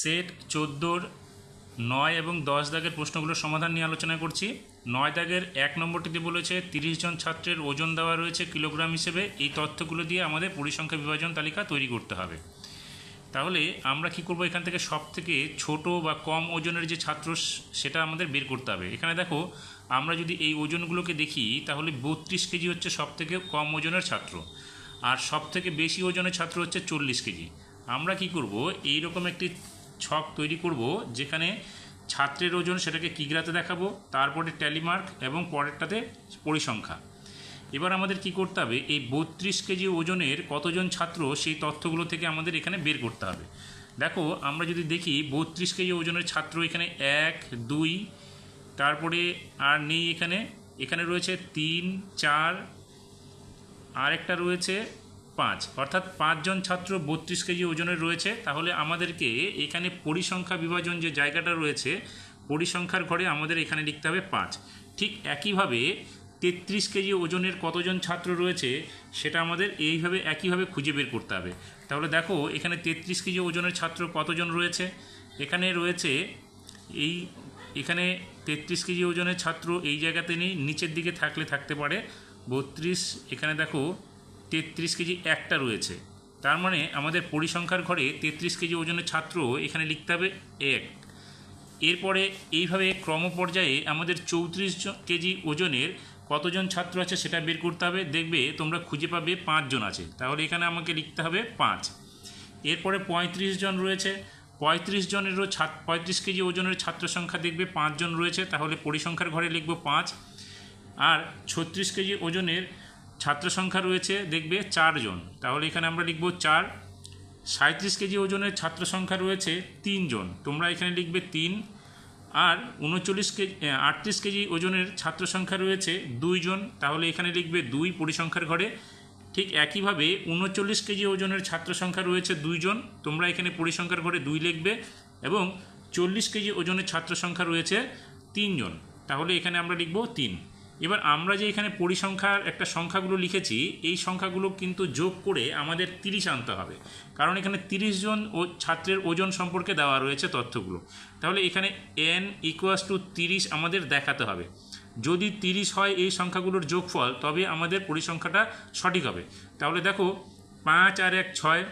Set 14 9 এবং 10 দাগের প্রশ্নগুলোর সমাধান নিয়ে আলোচনা করছি। 9 দাগের 1 নম্বরটিতে বলেছে 30 জন ছাত্রের ওজন দেওয়া রয়েছে কিলোগ্রাম হিসেবে। এই তথ্যগুলো দিয়ে আমাদের পরিসংখ্যা বিভাজন তালিকা তৈরি করতে হবে। তাহলে আমরা কি করব, এখান থেকে সব থেকে ছোট বা কম ওজনের যে ছাত্র সেটা আমাদের বের করতে হবে। এখানে দেখো, আমরা যদি এই ওজনগুলোকে দেখি তাহলে 32 কেজি হচ্ছে সব থেকে কম ওজনের ছাত্র, আর সব থেকে বেশি ওজনের ছাত্র হচ্ছে 40 কেজি। আমরা কি করব, এইরকম একটি ছক তৈরি করব যেখানে ছাত্রের ওজন সেটাকে কিগ্রাতে দেখাবো, তারপরে ট্যালিমার্ক এবং পরেরটাতে পরিসংখ্যা। এবার আমাদের কি করতে হবে, এই 32 কেজি ওজনের কতজন ছাত্র সেই তথ্যগুলো থেকে আমাদের এখানে বের করতে হবে। দেখো, আমরা যদি দেখি 32 কেজি ওজনের ছাত্র এখানে 1 2, তারপরে আর নেই এখানে, এখানে রয়েছে 3 4, আরেকটা রয়েছে 5, অর্থাৎ 5 জন ছাত্র 32 কেজি ওজনের রয়েছে। তাহলে আমাদেরকে এখানে পরিসংখ্যা বিভাজন যে জায়গাটা রয়েছে, পরিসংখ্যার ঘরে আমাদের এখানে লিখতে হবে 5। ঠিক একইভাবে 33 কেজি ওজনের কতজন ছাত্র রয়েছে সেটা আমাদের এইভাবে একইভাবে খুঁজে বের করতে হবে। তাহলে দেখো, এখানে 33 কেজি ওজনের ছাত্র কতজন রয়েছে, এখানে রয়েছে এখানে 33 কেজি ওজনের ছাত্র এই জায়গাতে নেই, নিচের দিকে থাকলে থাকতে পারে 32, এখানে দেখো 33 কেজি একটা রয়েছে। তার মানে আমাদের পরিসংখ্যার ঘরে 33 কেজি ওজনের ছাত্র এখানে লিখতে হবে 1। এরপরে এইভাবে ক্রমপর্যায়ে আমাদের 34 কেজি ওজনের কতজন ছাত্র আছে সেটা বের করতে হবে। দেখবে তোমরা খুঁজে পাবে 5 জন আছে, তাহলে এখানে আমাকে লিখতে হবে 5। এরপরে 35 জন রয়েছে, 35 জনেরও 35 কেজি ওজনের ছাত্র সংখ্যা দেখবে 5 জন রয়েছে, তাহলে পরিসংখ্যার ঘরে লিখব 5। আর 36 কেজি ওজনের ছাত্র সংখ্যা রয়েছে দেখবে 4 জন, তাহলে এখানে আমরা লিখব 4। 37 কেজি ওজনের ছাত্র সংখ্যা রয়েছে 3 জন, তোমরা এখানে লিখবে 3। আর 38 কেজি ওজনের ছাত্র সংখ্যা রয়েছে 2 জন, তাহলে এখানে লিখবে 2 পরিসংখ্যার ঘরে। ঠিক একইভাবে 39 কেজি ওজনের ছাত্র সংখ্যা রয়েছে 2 জন, তোমরা এখানে পরিসংখ্যার ঘরে 2 লিখবে। এবং 40 কেজি ওজনের ছাত্র সংখ্যা রয়েছে 3 জন, তাহলে এখানে আমরা লিখব 3। এবার আমরা যে এখানে পরিসংখ্যার একটা সংখ্যাগুলো লিখেছি, এই সংখ্যাগুলো কিন্তু যোগ করে আমাদের 30 আনতে হবে, কারণ এখানে 30 জন ছাত্রের ওজন সম্পর্কে দেওয়া রয়েছে তথ্যগুলো। তাহলে এখানে n = 30 আমাদের দেখাতে হবে। যদি 30 হয় এই সংখ্যাগুলোর যোগফল, তবে আমাদের পরিসংখ্যাটা সঠিক হবে। তাহলে দেখো, 5 আর 1 6,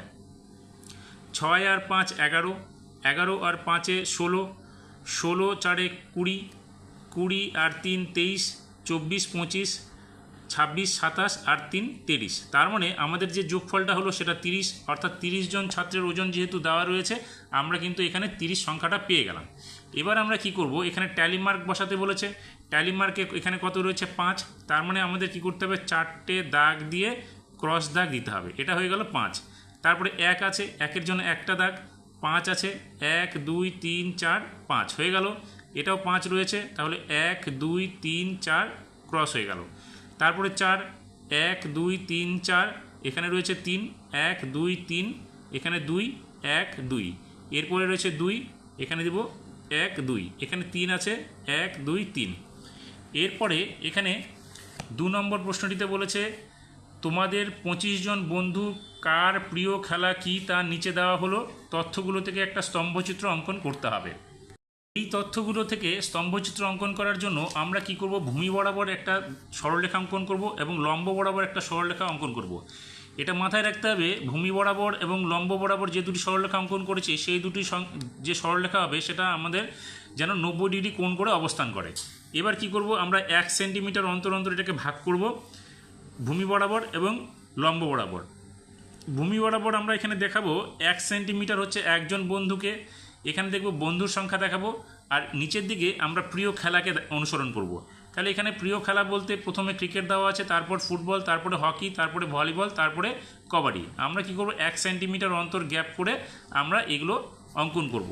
6 আর 5 11, 11 আর 5 16, 16 4 20, 20 আর 3 23, 24 25, 26 27 আর 3 23। তার মানে আমাদের যে যোগফলটা হলো সেটা 30, অর্থাৎ 30 জন ছাত্রের ওজন যেহেতু দেওয়া রয়েছে, আমরা কিন্তু এখানে 30 সংখ্যাটা পেয়ে গেলাম। এবার আমরা কি করব, এখানে ট্যালি মার্ক বসাতে বলেছে, ট্যালি মার্কে এখানে কত রয়েছে 5, তার মানে আমাদের কি করতে হবে, 4টে দাগ দিয়ে ক্রস দাগ দিতে হবে। এটা হয়ে গেল 5। তারপরে 1 আছে, 1-এর জন্য একটা দাগ, 5 আছে, 1 2 3 4 5 হয়ে গেল। এটাও 5 রয়েছে, তাহলে 1 2 3 4 ক্রস হয়ে গেল। তারপরে 4, 1 2 3 4, এখানে রয়েছে 3, 1 2 3, এখানে 2 1 2, এরপরে রয়েছে 2, এখানে দেব 1 2, এখানে 3 আছে, 1 2 3। এরপরে এখানে 2 নম্বর প্রশ্নটিতে বলেছে তোমাদের 25 জন বন্ধু কার প্রিয় খেলা কি তা নিচে দেওয়া হলো, তথ্যগুলো থেকে একটা স্তম্ভচিত্র অঙ্কন করতে হবে। এই তথ্যগুলো থেকে স্তম্ভচিত্র অঙ্কন করার জন্য আমরা কি করব, ভূমি বরাবর একটা সরলরেখা অঙ্কন করব এবং লম্ব বরাবর একটা সরলরেখা অঙ্কন করব। এটা মাথায় রাখতে হবে, ভূমি বরাবর এবং লম্ব বরাবর যে দুটি সরলরেখা অঙ্কন করেছি, সেই দুটি যে সরলরেখা হবে সেটা আমাদের যেন 90 ডিগ্রি কোণ করে অবস্থান করে। এবার কি করব, আমরা 1 সেন্টিমিটার অন্তর অন্তর এটাকে ভাগ করব, ভূমি বরাবর এবং লম্ব বরাবর। ভূমি বরাবর আমরা এখানে দেখাবো 1 সেন্টিমিটার হচ্ছে একজন বন্ধুকে, এখানে দেখব বন্ধুর সংখ্যা দেখাবো, আর নিচের দিকে আমরা প্রিয় খেলাকে অনুসরণ করব। তাহলে এখানে প্রিয় খেলা বলতে প্রথমে ক্রিকেট দেওয়া আছে, তারপর ফুটবল, তারপরে হকি, তারপরে ভলিবল, তারপরে কবাডি। আমরা কি করব, 1 সেন্টিমিটার অন্তর গ্যাপ করে আমরা এগুলো অঙ্কন করব।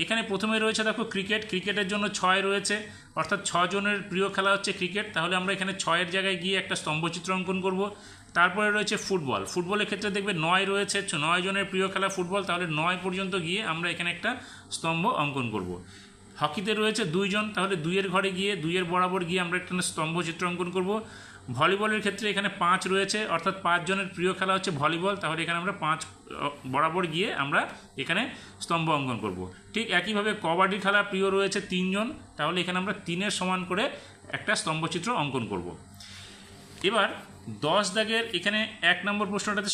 এখানে প্রথমে রয়েছে দেখো ক্রিকেট, ক্রিকেটের জন্য 6 রয়েছে, অর্থাৎ 6 জনের প্রিয় খেলা হচ্ছে ক্রিকেট, তাহলে আমরা এখানে 6-এর জায়গায় গিয়ে একটা স্তম্ভচিত্র অঙ্কন করব। তারপরে রয়েছে ফুটবল, ফুটবলের ক্ষেত্রে দেখবে 9 রয়েছে, 9 জনের প্রিয় খেলা ফুটবল, তাহলে 9 পর্যন্ত গিয়ে আমরা এখানে একটা স্তম্ভ অঙ্কন করব। হকিতে রয়েছে 2 জন, তাহলে 2-এর ঘরে গিয়ে 2-এর বরাবর গিয়ে আমরা একটা স্তম্ভচিত্র অঙ্কন করব। ভলিবলের ক্ষেত্রে এখানে 5 রয়েছে, অর্থাৎ 5 জনের প্রিয় খেলা হচ্ছে ভলিবল, তাহলে এখানে আমরা 5 বরাবর গিয়ে আমরা এখানে স্তম্ভ অঙ্কন করব। ঠিক একইভাবে কবাডি খেলা প্রিয় রয়েছে 3 জন, তাহলে এখানে আমরা 3-এর সমান করে একটা স্তম্ভচিত্র অঙ্কন করব। এবার 10 দাগের এখানে 1 নম্বর প্রশ্নটাতে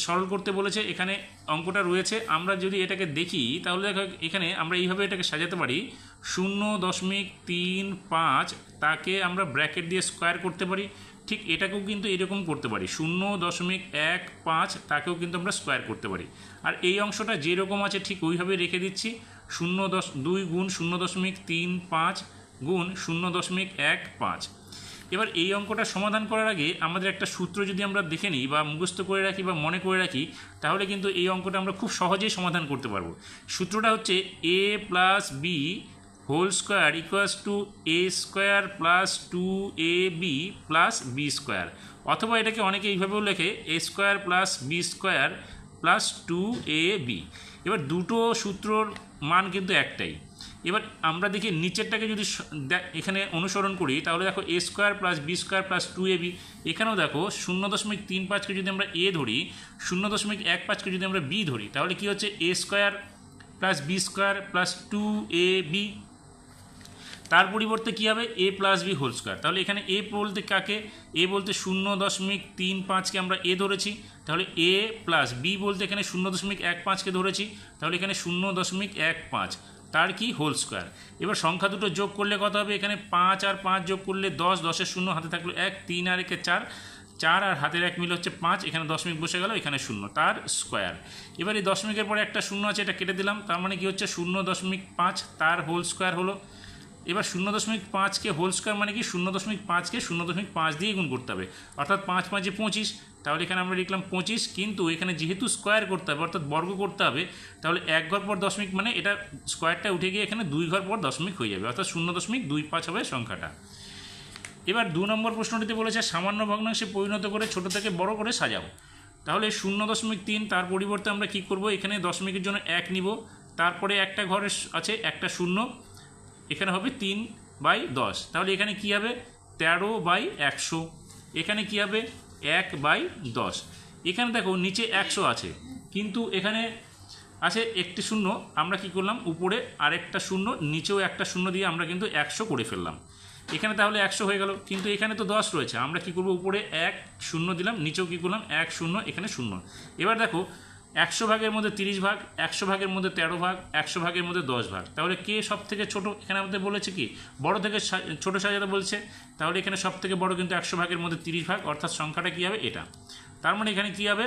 সরল করতে বলেছে, এখানে অঙ্কটা রয়েছে। আমরা যদি এটাকে দেখি তাহলে দেখো এখানে আমরা এইভাবে এটাকে সাজাতে পারি, 0.35 তাকে আমরা ব্র্যাকেট দিয়ে স্কোয়ার করতে পারি। ঠিক এটাকেও কিন্তু এরকম করতে পারি, 0.15 তাকেও কিন্তু আমরা স্কোয়ার করতে পারি। আর এই অংশটা যেরকম আছে ঠিক ওইভাবে রেখে দিচ্ছি, 2 গুণ 0.35 গুণ 0.15। এবার এই অঙ্কটা সমাধান করার আগে আমাদের একটা সূত্র যদি আমরা দেখে নিই বা মুখস্থ করে রাখি বা মনে করে রাখি, তাহলে কিন্তু এই অঙ্কটা আমরা খুব সহজেই সমাধান করতে পারবো। সূত্রটা হচ্ছে a plus B whole square equals to a square plus 2ab plus B square, অথবা এটাকে অনেকে এইভাবেও লেখে a square plus B square plus 2ab। এবার দুটো সূত্রর মান কিন্তু একটাই। এবার আমরা দেখি নিচেরটাকে যদি এখানে অনুসরণ করি, তাহলে দেখো a square plus B square plus 2ab, এখানেও দেখো 0.35কে যদি আমরা a ধরি, 0.15কে যদি আমরা b ধরি, তাহলে কি হচ্ছে a square plus B square plus 2ab। তার পরিবর্তে কী হবে, a plus B whole square. তাহলে এখানে a বলতে কাকে, a বলতে 0.35কে আমরা a ধরেছি, তাহলে a প্লাস b বলতে এখানে 0.15কে ধরেছি, তাহলে এখানে 0.15 তার কি হোল স্কোয়ার। এবার সংখ্যা দুটো যোগ করলে কত হবে, এখানে 5 আর 5 যোগ করলে 10, 10-এর 0 হাতে থাকলো 1, 3 আর 1 4, 4 আর হাতের 1 মিল হচ্ছে 5, এখানে দশমিক বসে গেল, এখানে 0 তার স্কোয়ার। এবার এই দশমিকের পরে একটা 0 আছে, এটা কেটে দিলাম, তার মানে কি হচ্ছে 0.5 তার হোল স্কোয়ার হলো। এবার 0.5কে হোল স্কোয়ার মানে কি 0.5কে 0.5 দিয়ে গুণ করতে হবে, অর্থাৎ 5 5 25, তাহলে এখানে আমরা লিখলাম 25। কিন্তু এখানে যেহেতু স্কোয়ার করতে হবে অর্থাৎ বর্গ করতে হবে, তাহলে 1 ঘর পর দশমিক মানে এটা স্কোয়ারটা উঠে গিয়ে এখানে 2 ঘর পর দশমিক হয়ে যাবে, অর্থাৎ 0.25 হবে সংখ্যাটা। এবার 2 নম্বর প্রশ্নটিতে বলেছে সামান্য ভগ্নাংশে পরিণত করে ছোট থেকে বড় করে সাজাও। তাহলে 0.3 তার পরিবর্তে আমরা কি করব, এখানে দশমিকের জন্য 1 নিব, তারপরে একটা ঘরে আছে একটা 0, এখানে হবে 3/10, তাহলে এখানে কি হবে 13/100, এখানে কি হবে 1/10। এখানে দেখো নিচে 100 আছে, কিন্তু এখানে আছে একটি 0, আমরা কি করলাম উপরে আরেকটা 0, নিচেও একটা 0 দিয়ে আমরা কিন্তু 100 করে ফেললাম। এখানে তাহলে 100 হয়ে গেল, কিন্তু এখানে তো 10 রয়েছে, আমরা কি করব উপরে 1 0 দিলাম, নিচেও কি করলাম 1 0, এখানে 0। এবার দেখো 100 ভাগের মধ্যে 30 ভাগ, 100 ভাগের মধ্যে 13 ভাগ, 100 ভাগের মধ্যে 10 ভাগ, তাহলে কে সব থেকে ছোটো, এখানে আমাদের বলেছে কি বড় থেকে ছোট সাজাতে বলছে, তাহলে এখানে সব থেকে বড় কিন্তু 100 ভাগের মধ্যে 30 ভাগ, অর্থাৎ সংখ্যাটা কী হবে এটা। তার মানে এখানে কী হবে,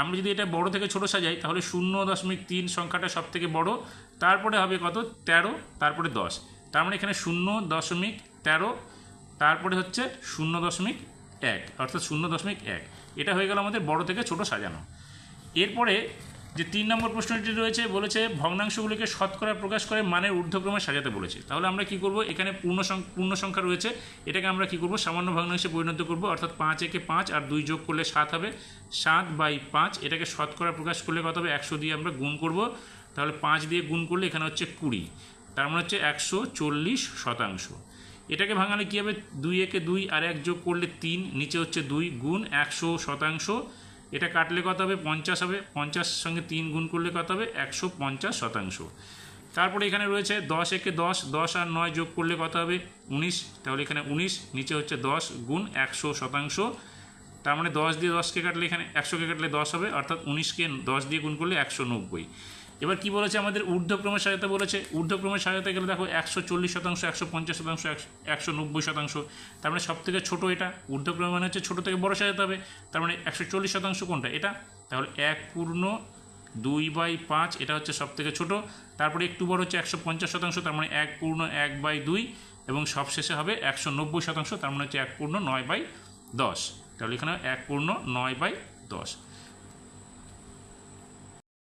আমরা যদি এটা বড় থেকে ছোট সাজাই তাহলে 0.3 সংখ্যাটা সব থেকে বড়, তারপরে হবে কত 13, তারপরে 10, তার মানে এখানে 0.13, তারপরে হচ্ছে 0.1, অর্থাৎ 0.1, এটা হয়ে গেল আমাদের বড় থেকে ছোট সাজানো। এরপরে যে 3 নম্বর প্রশ্নটি রয়েছে, বলেছে ভগ্নাংশগুলিকে শতকরা প্রকাশ করে মানের ঊর্ধ্বক্রমে সাজাতে বলেছে। তাহলে আমরা কি করব, এখানে পূর্ণ সংখ্যা রয়েছে, এটাকে আমরা কি করব সামান্য ভগ্নাংশে পরিণত করব, অর্থাৎ 5 একে 5 আর 2 যোগ করলে 7 হবে, 7/5। এটাকে শতকরা প্রকাশ করলে কত হবে, 100 দিয়ে আমরা গুণ করব, তাহলে 5 দিয়ে গুণ করলে এখানে হচ্ছে 20, তার মানে হচ্ছে 140%। এটাকে ভাঙালে কী হবে, 2 একে 2 আর 1 যোগ করলে 3, নিচে হচ্ছে 2 গুণ 100%, এটা কাটলে কত হবে 50 হবে, 50 সঙ্গে 3 গুণ করলে কত হবে 150%। তারপরে এখানে রয়েছে 10 একে 10, 10 আর 9 যোগ করলে কত হবে 19, তাহলে এখানে 19, নিচে হচ্ছে 10 গুণ 100%, তার মানে 10 দিয়ে 10কে কাটলে এখানে 100কে কাটলে 10 হবে, অর্থাৎ 19কে 10 দিয়ে গুণ করলে 190। এবার কি বলেছে আমাদের ঊর্ধ্বক্রমে সাজাতে বলেছে, ঊর্ধ্বক্রমে সাজাতে গেলে দেখো 140%, 150%, 190%, তার মানে সব থেকে ছোটো এটা, ঊর্ধ্বক্রমে মানে হচ্ছে ছোটো থেকে বড় সাজাতে হবে, তার মানে 140% কোনটা এটা, তাহলে 1/2/5 এটা হচ্ছে সব থেকে ছোটো, তারপরে একটু বড় হচ্ছে 150%, তার মানে 1/1/2, এবং সবশেষে হবে 190%, তার মানে হচ্ছে 1/9/10, তাহলে এখানে 1/9/10।